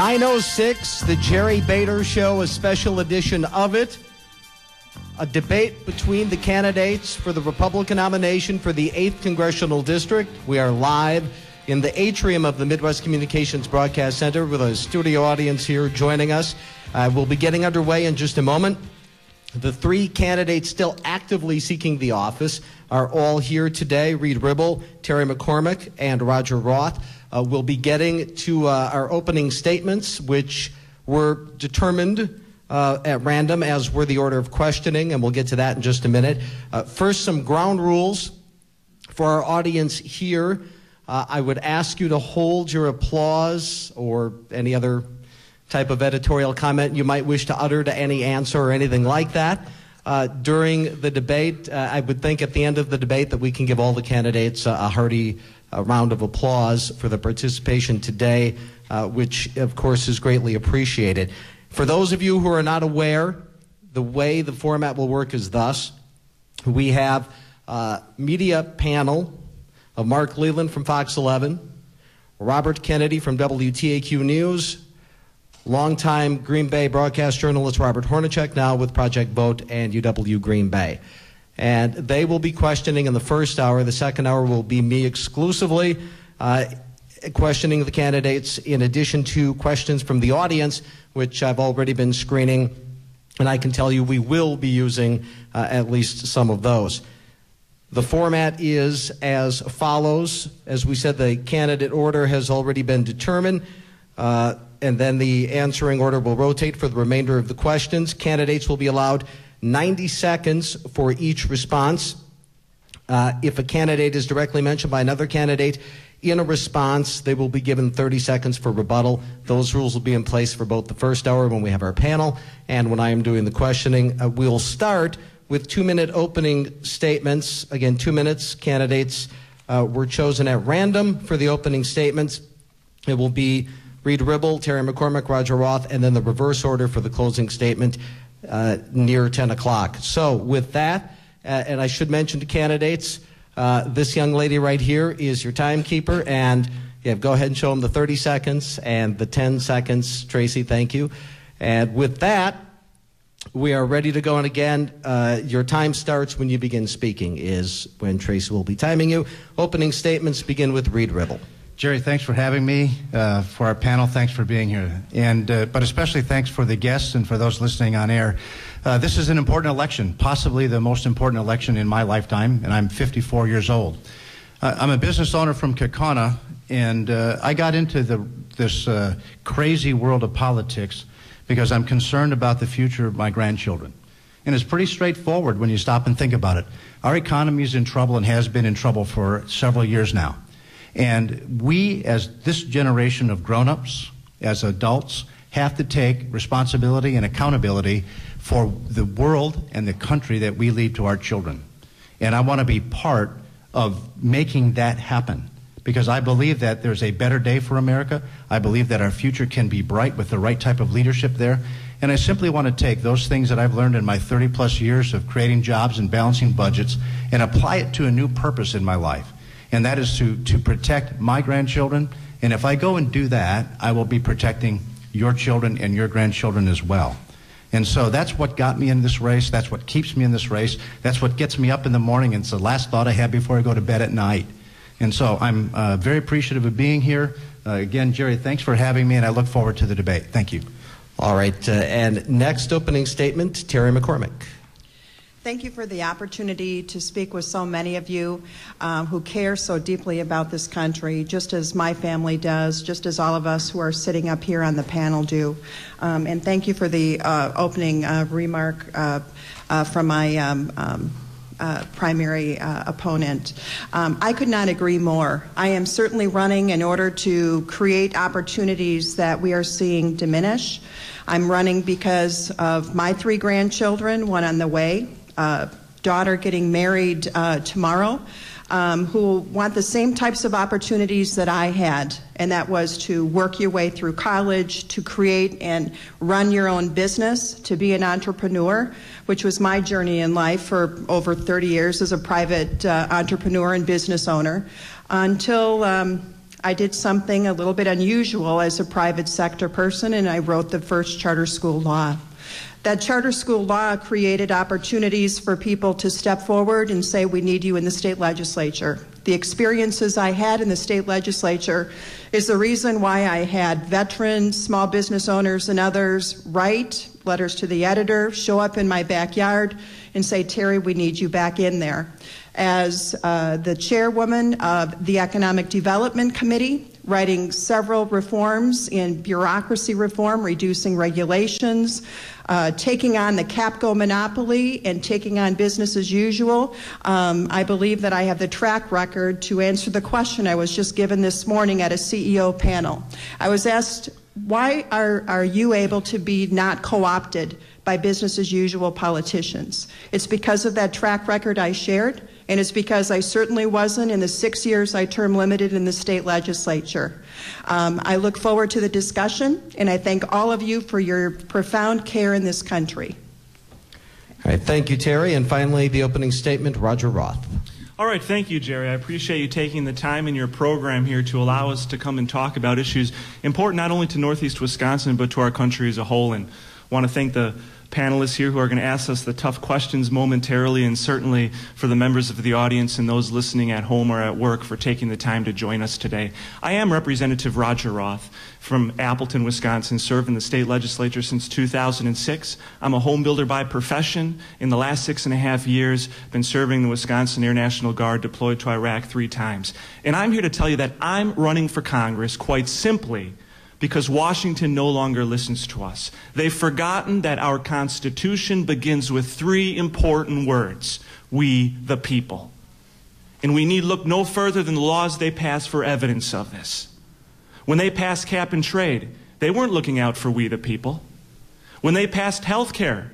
9:06, the Jerry Bader Show, a special edition of it. A debate between the candidates for the Republican nomination for the 8th Congressional District. We are live in the atrium of the Midwest Communications Broadcast Center with a studio audience here joining us. We'll be getting underway in just a moment. The three candidates still actively seeking the office are all here today. Reed Ribble, Terry McCormick, and Roger Roth. We'll be getting to our opening statements, which were determined at random, as were the order of questioning, and we'll get to that in just a minute. First, some ground rules for our audience here. I would ask you to hold your applause or any other type of editorial comment you might wish to utter to any answer or anything like that during the debate. I would think at the end of the debate that we can give all the candidates a hearty round of applause for the participation today, which, of course, is greatly appreciated. For those of you who are not aware, the way the format will work is thus. We have a media panel of Mark Leland from Fox 11, Robert Kennedy from WTAQ News, longtime Green Bay broadcast journalist Robert Hornacek, now with Project Vote and UW Green Bay. And they will be questioning in the first hour. The second hour will be me exclusively questioning the candidates, in addition to questions from the audience, which I've already been screening, and I can tell you we will be using at least some of those. The format is as follows. As we said, the candidate order has already been determined, and then the answering order will rotate for the remainder of the questions. Candidates will be allowed 90 seconds for each response. If a candidate is directly mentioned by another candidate in a response, they will be given 30 seconds for rebuttal. Those rules will be in place for both the first hour when we have our panel and when I am doing the questioning. We'll start with 2-minute opening statements. Again, 2 minutes. Candidates were chosen at random for the opening statements. It will be Reed Ribble, Terry McCormick, Roger Roth, and then the reverse order for the closing statement near 10 o'clock. So with that, and I should mention to candidates, this young lady right here is your timekeeper, and go ahead and show them the 30 seconds and the 10 seconds. Tracy, thank you. And with that, we are ready to go. And again, your time starts when you begin speaking, is when Tracy will be timing you. Opening statements begin with Reed Ribble. Jerry, thanks for having me. For our panel, thanks for being here. And but especially thanks for the guests and for those listening on air. This is an important election, possibly the most important election in my lifetime, and I'm 54 years old. I'm a business owner from Kaukauna, and I got into this crazy world of politics because I'm concerned about the future of my grandchildren. And it's pretty straightforward when you stop and think about it. Our economy is in trouble and has been in trouble for several years now. And we, as this generation of grown-ups, as adults, have to take responsibility and accountability for the world and the country that we leave to our children. And I want to be part of making that happen, because I believe that there's a better day for America. I believe that our future can be bright with the right type of leadership there. And I simply want to take those things that I've learned in my 30-plus years of creating jobs and balancing budgets and apply it to a new purpose in my life. And that is to protect my grandchildren. And if I go and do that, I will be protecting your children and your grandchildren as well. And so that's what got me in this race. That's what keeps me in this race. That's what gets me up in the morning. And it's the last thought I have before I go to bed at night. And so I'm very appreciative of being here. Again, Jerry, thanks for having me, and I look forward to the debate. Thank you. All right. And next opening statement, Terry McCormick. Thank you for the opportunity to speak with so many of you who care so deeply about this country, just as my family does, just as all of us who are sitting up here on the panel do. And thank you for the opening remark from my primary opponent. I could not agree more. I am certainly running in order to create opportunities that we are seeing diminish. I'm running because of my 3 grandchildren, one on the way, daughter getting married tomorrow, who want the same types of opportunities that I had, and that was to work your way through college, to create and run your own business, to be an entrepreneur, which was my journey in life for over 30 years as a private entrepreneur and business owner, until I did something a little bit unusual as a private sector person, and I wrote the first charter school law. That charter school law created opportunities for people to step forward and say, we need you in the state legislature. The experiences I had in the state legislature is the reason why I had veterans, small business owners, and others write letters to the editor, show up in my backyard, and say, Terry, we need you back in there. As the chairwoman of the Economic Development Committee, writing several reforms in bureaucracy reform, reducing regulations, taking on the Capco monopoly and taking on business as usual. I believe that I have the track record to answer the question I was just given this morning at a CEO panel. I was asked, why are you able to be not co-opted by business as usual politicians? It's because of that track record I shared, and it's because I certainly wasn't in the 6 years I term limited in the state legislature. I look forward to the discussion, and I thank all of you for your profound care in this country. All right, thank you, Terry. And finally, the opening statement, Roger Roth. All right, thank you, Jerry. I appreciate you taking the time in your program here to allow us to come and talk about issues important not only to Northeast Wisconsin, but to our country as a whole. And I want to thank the panelists here who are going to ask us the tough questions momentarily, and certainly for the members of the audience and those listening at home or at work for taking the time to join us today. I am Representative Roger Roth from Appleton, Wisconsin, served in the state legislature since 2006. I'm a home builder by profession. In the last 6.5 years, been serving the Wisconsin Air National Guard, deployed to Iraq 3 times. And I'm here to tell you that I'm running for Congress quite simply because Washington no longer listens to us. They've forgotten that our Constitution begins with 3 important words: we the people. And we need look no further than the laws they passed for evidence of this. When they passed cap and trade, they weren't looking out for we the people. When they passed health care,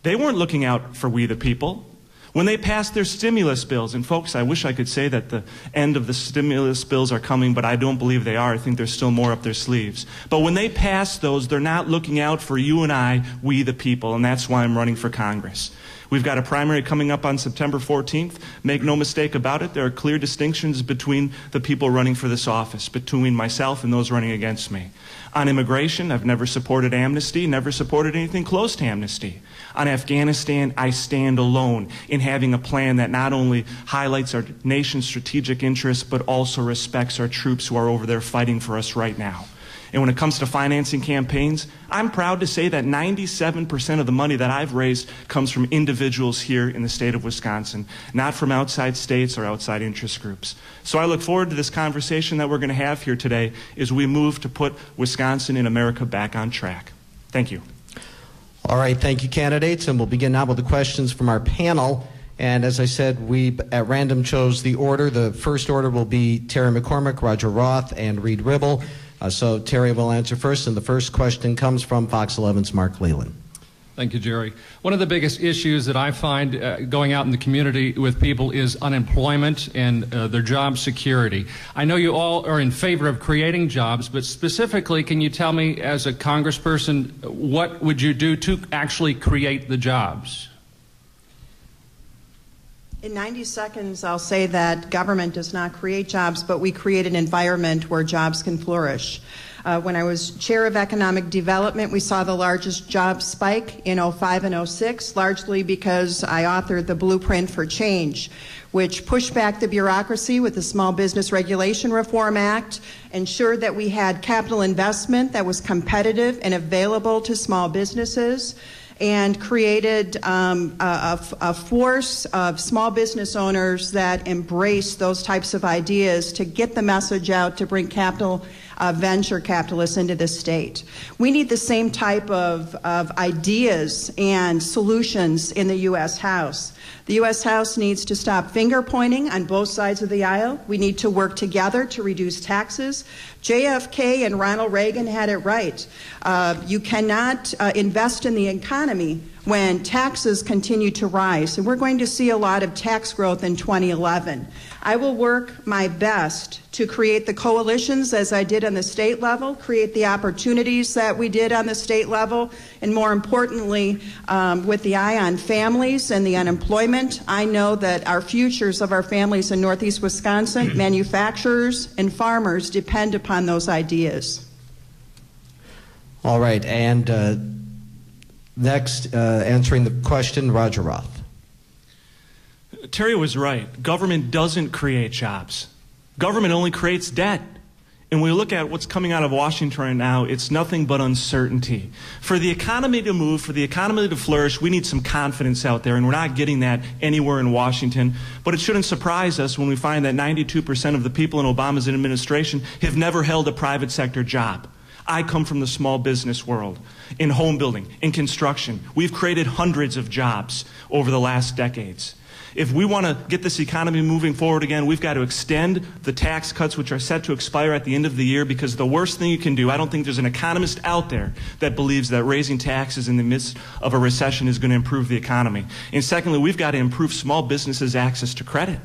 they weren't looking out for we the people. When they passed their stimulus bills, and folks, I wish I could say that the end of the stimulus bills are coming, but I don't believe they are. I think there's still more up their sleeves. But when they pass those, they're not looking out for you and I, we the people, and that's why I'm running for Congress. We've got a primary coming up on September 14th. Make no mistake about it, there are clear distinctions between the people running for this office, between myself and those running against me. On immigration, I've never supported amnesty, never supported anything close to amnesty. On Afghanistan, I stand alone in having a plan that not only highlights our nation's strategic interests, but also respects our troops who are over there fighting for us right now. And when it comes to financing campaigns, I'm proud to say that 97% of the money that I've raised comes from individuals here in the state of Wisconsin, not from outside states or outside interest groups. So I look forward to this conversation that we're going to have here today as we move to put Wisconsin and America back on track. Thank you. All right, thank you, candidates. And we'll begin now with the questions from our panel. And as I said, we at random chose the order. The first order will be Terry McCormick, Roger Roth, and Reed Ribble. So Terry will answer first, and the first question comes from Fox 11's Mark Leland. Thank you, Jerry. One of the biggest issues that I find going out in the community with people is unemployment and their job security. I know you all are in favor of creating jobs, but specifically, can you tell me, as a congressperson, what would you do to actually create the jobs? In 90 seconds, I'll say that government does not create jobs, but we create an environment where jobs can flourish. When I was chair of economic development, we saw the largest job spike in 05 and 06, largely because I authored the Blueprint for Change, which pushed back the bureaucracy with the Small Business Regulation Reform Act, ensured that we had capital investment that was competitive and available to small businesses, and created a force of small business owners that embrace those types of ideas to get the message out to bring capital, venture capitalists into the state. We need the same type of ideas and solutions in the U.S. House. The U.S. House needs to stop finger pointing on both sides of the aisle. We need to work together to reduce taxes. JFK and Ronald Reagan had it right. You cannot invest in the economy when taxes continue to rise, and we're going to see a lot of tax growth in 2011. I will work my best to create the coalitions as I did on the state level, create the opportunities that we did on the state level, and more importantly, with the eye on families and the unemployment. I know that our futures of our families in Northeast Wisconsin, manufacturers and farmers, depend upon those ideas. All right, and next, answering the question, Roger Roth. Terry was right. Government doesn't create jobs. Government only creates debt. And when we look at what's coming out of Washington right now, it's nothing but uncertainty. For the economy to move, for the economy to flourish, we need some confidence out there, and we're not getting that anywhere in Washington. But it shouldn't surprise us when we find that 92% of the people in Obama's administration have never held a private sector job. I come from the small business world, in home building, in construction. We've created hundreds of jobs over the last decades. If we want to get this economy moving forward again, we've got to extend the tax cuts which are set to expire at the end of the year, because the worst thing you can do, I don't think there's an economist out there that believes that raising taxes in the midst of a recession is going to improve the economy. And secondly, we've got to improve small businesses' access to credit.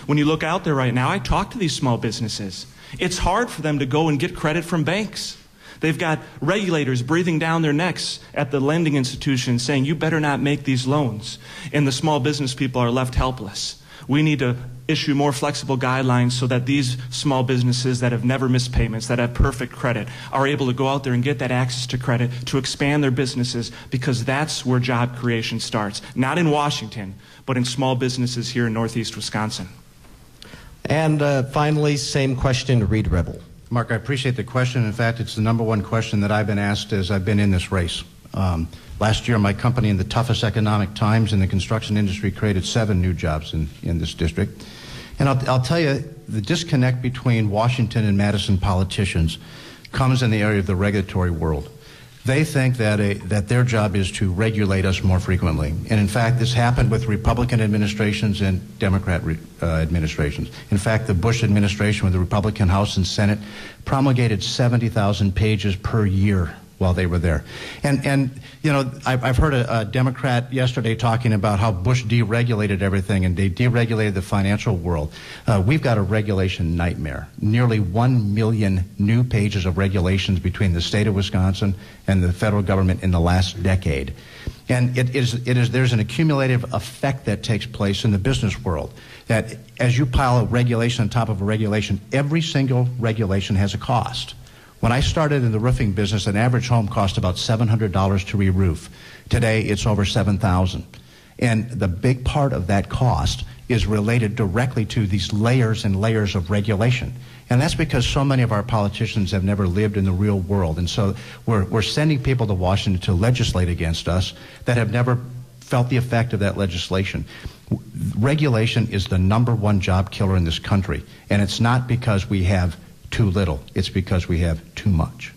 When you look out there right now, I talk to these small businesses. It's hard for them to go and get credit from banks. They've got regulators breathing down their necks at the lending institutions saying, you better not make these loans. And the small business people are left helpless. We need to issue more flexible guidelines so that these small businesses that have never missed payments, that have perfect credit, are able to go out there and get that access to credit to expand their businesses, because that's where job creation starts. Not in Washington, but in small businesses here in Northeast Wisconsin. And finally, same question to Reed Rebel. Mark, I appreciate the question. In fact, it's the number one question that I've been asked as I've been in this race. Last year, my company, in the toughest economic times in the construction industry, created 7 new jobs in this district. And I'll tell you, the disconnect between Washington and Madison politicians comes in the area of the regulatory world. They think that their job is to regulate us more frequently. And in fact, this happened with Republican administrations and Democrat administrations. In fact, the Bush administration with the Republican House and Senate promulgated 70,000 pages per year while they were there. And you know, I've heard a Democrat yesterday talking about how Bush deregulated everything, and they deregulated the financial world. We've got a regulation nightmare. Nearly 1 million new pages of regulations between the state of Wisconsin and the federal government in the last decade. And there's an accumulative effect that takes place in the business world, that as you pile a regulation on top of a regulation, every single regulation has a cost. When I started in the roofing business, an average home cost about $700 to re-roof. Today, it's over $7,000. And the big part of that cost is related directly to these layers and layers of regulation. And that's because so many of our politicians have never lived in the real world. And so we're sending people to Washington to legislate against us that have never felt the effect of that legislation. Regulation is the #1 job killer in this country. And it's not because we have too little. It's because we have too much.